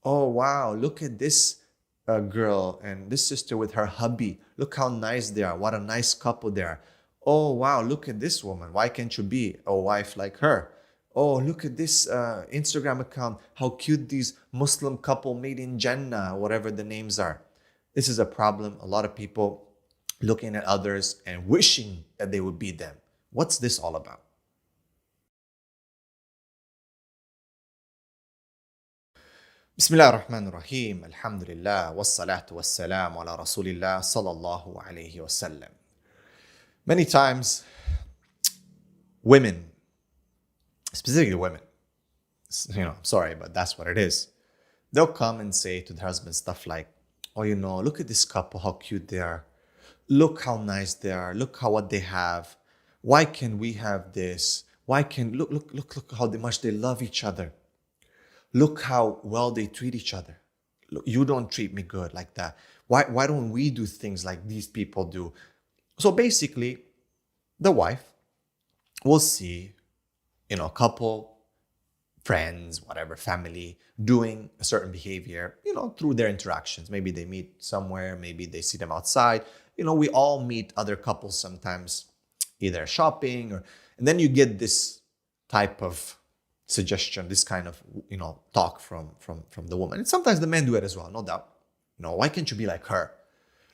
Oh, wow, look at this girl and this sister with her hubby. Look how nice they are. What a nice couple they are. Oh, wow, look at this woman. Why can't you be a wife like her? Oh, look at this Instagram account. How cute these Muslim couple made in Jannah, whatever the names are. This is a problem. A lot of people looking at others and wishing that they would be them. What's this all about? بسم الله الرحمن الرحيم الحمد لله والصلاة والسلام على رسول الله صلى الله عليه وسلم. Many times women, specifically women, I'm sorry, but that's what it is. They'll come and say to their husband stuff like, oh, look at this couple, how cute they are. Look how nice they are. Look how what they have. Why can't we have this? Why can look how much they love each other. Look how well they treat each other. Look, you don't treat me good like that. Why don't we do things like these people do? So basically, the wife will see, a couple, friends, whatever, family, doing a certain behavior, through their interactions. Maybe they meet somewhere, maybe they see them outside. We all meet other couples sometimes, either shopping and then you get this type of suggestion, this kind of, talk from the woman. And sometimes the men do it as well, no doubt. Why can't you be like her?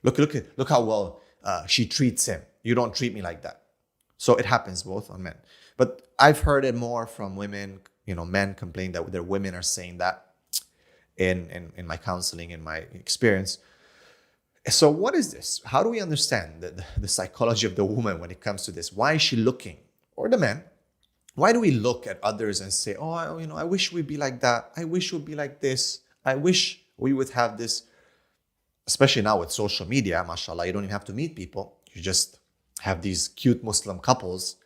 Look how well she treats him. You don't treat me like that. So it happens both on men. But I've heard it more from women, men complain that their women are saying that in my counseling, in my experience. So what is this? How do we understand the psychology of the woman when it comes to this? Why is she looking? Or the man? Why do we look at others and say, oh, I wish we'd be like that. I wish we'd be like this. I wish we would have this. Especially now with social media, mashallah, you don't even have to meet people. You just have these cute Muslim couples,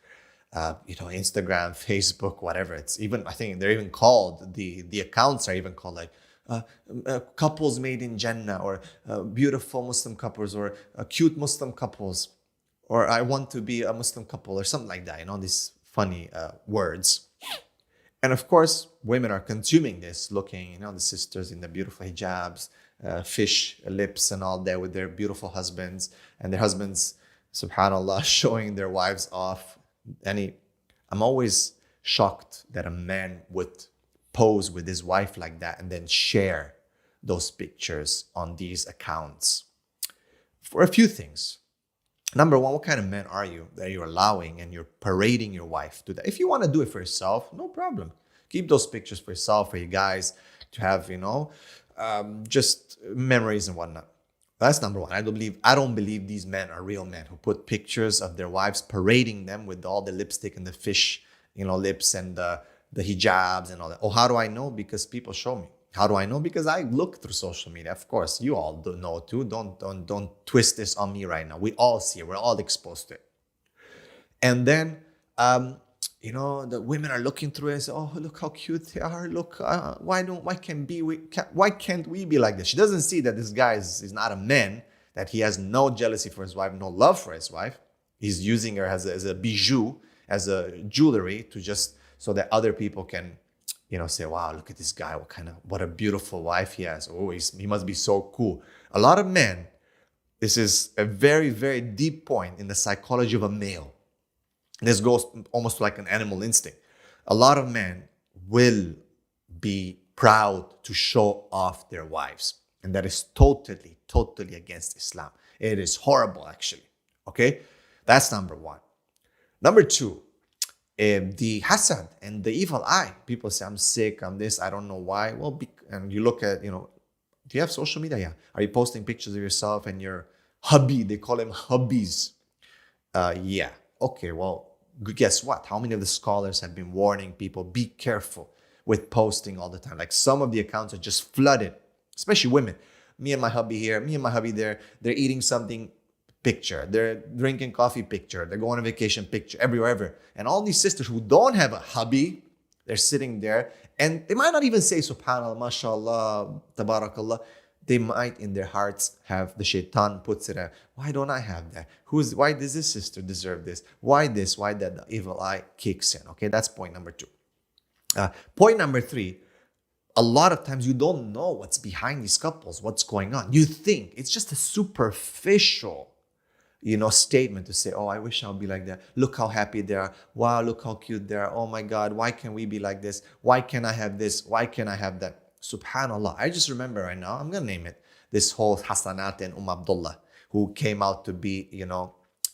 Instagram, Facebook, whatever. It's even, I think they're even called, the accounts are even called like couples made in Jannah, or beautiful Muslim couples, or cute Muslim couples, or I want to be a Muslim couple, or something like that, these funny words. And of course, women are consuming this, looking, the sisters in the beautiful hijabs, fish lips and all that with their beautiful husbands, and their husbands, subhanallah, showing their wives off. I'm always shocked that a man would pose with his wife like that and then share those pictures on these accounts for a few things. Number one, what kind of man are you that you're allowing and you're parading your wife to that? If you want to do it for yourself, no problem. Keep those pictures for yourself, for you guys to have, just memories and whatnot. That's number one. I don't believe these men are real men who put pictures of their wives parading them with all the lipstick and the fish, lips and the hijabs and all that. Oh, how do I know? Because people show me. How do I know? Because I look through social media. Of course, you all do know too. Don't twist this on me right now. We all see it. We're all exposed to it. And then, the women are looking through it and say, "Oh, look how cute they are. Look, why can't we be like this?" She doesn't see that this guy is not a man. That he has no jealousy for his wife, no love for his wife. He's using her as a bijou, as a jewelry to just so that other people can, say, wow, look at this guy. What a beautiful wife he has. Oh, he must be so cool. A lot of men, this is a very, very deep point in the psychology of a male. This goes almost like an animal instinct. A lot of men will be proud to show off their wives. And that is totally, totally against Islam. It is horrible, actually. Okay? That's number one. Number two, the hasad and the evil eye. People say, I'm sick, I'm this, I don't know why. Well, and you look at, do you have social media? Yeah. Are you posting pictures of yourself and your hubby? They call them hubbies. Yeah. Okay, well, guess what? How many of the scholars have been warning people, be careful with posting all the time? Like some of the accounts are just flooded, especially women. Me and my hubby here, me and my hubby there. They're eating something, picture. They're drinking coffee, picture. They're going on vacation, picture, everywhere. And all these sisters who don't have a hubby, they're sitting there and they might not even say subhanallah, mashallah, tabarakallah. They might in their hearts have the shaitan puts it at, why don't I have that? Why does this sister deserve this? Why this? Why that? The evil eye kicks in. Okay, that's point number two. Point number three, a lot of times you don't know what's behind these couples, what's going on. You think it's just a superficial, statement to say, oh, I wish I would be like that. Look how happy they are. Wow, look how cute they are. Oh my God, why can't we be like this? Why can't I have this? Why can't I have that? Subhanallah. I just remember right now, I'm going to name it, this whole Hassanat and Abdullah, who came out to be,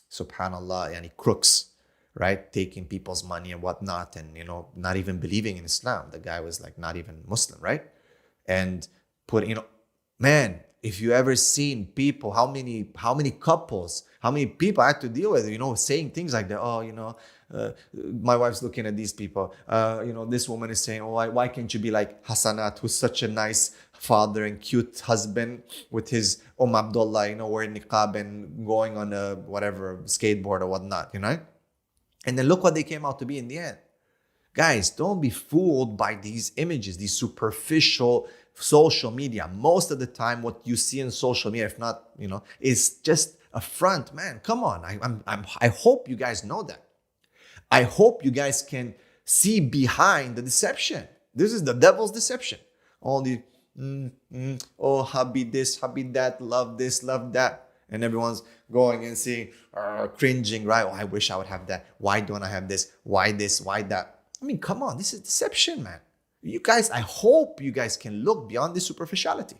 subhanallah, yani crooks, right? Taking people's money and whatnot, and, not even believing in Islam. The guy was like not even Muslim, right? And man, if you ever seen people, how many couples, how many people I had to deal with, saying things like that. Oh, my wife's looking at these people. This woman is saying, oh, why can't you be like Hassanat, who's such a nice father and cute husband with his Abdullah, wearing niqab and going on a whatever skateboard or whatnot, And then look what they came out to be in the end. Guys, don't be fooled by these images, these superficial social media. Most of the time, what you see in social media, if not, is just a front. Man, come on. I hope you guys know that. I hope you guys can see behind the deception. This is the devil's deception. All the, oh, hubby this, hubby that, love this, love that. And everyone's going and seeing, cringing, right? Oh, I wish I would have that. Why don't I have this? Why this? Why that? I mean, come on. This is deception, man. You guys, I hope you guys can look beyond this superficiality.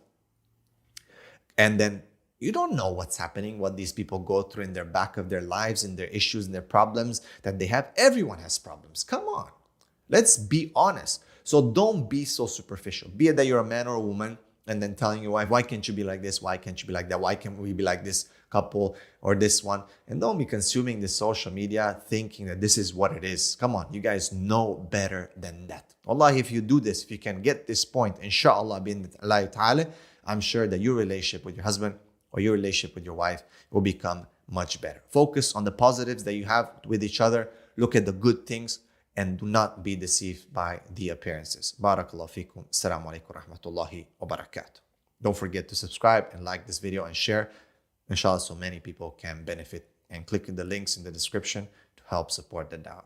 And then you don't know what's happening, what these people go through in their back of their lives, in their issues, and their problems that they have. Everyone has problems. Come on. Let's be honest. So don't be so superficial. Be it that you're a man or a woman, and then telling your wife, why can't you be like this? Why can't you be like that? Why can't we be like this couple or this one? And don't be consuming this social media thinking that this is what it is. Come on, you guys know better than that. Wallahi, if you do this, if you can get this point, inshallah, bi'idhnillahi ta'ala, I'm sure that your relationship with your husband or your relationship with your wife will become much better. Focus on the positives that you have with each other. Look at the good things. And do not be deceived by the appearances. Barakallahu feekum. Assalamu alaikum rahmatullahi wa barakatuh. Don't forget to subscribe and like this video and share. Inshallah, so many people can benefit. And click the links in the description to help support the da'wah.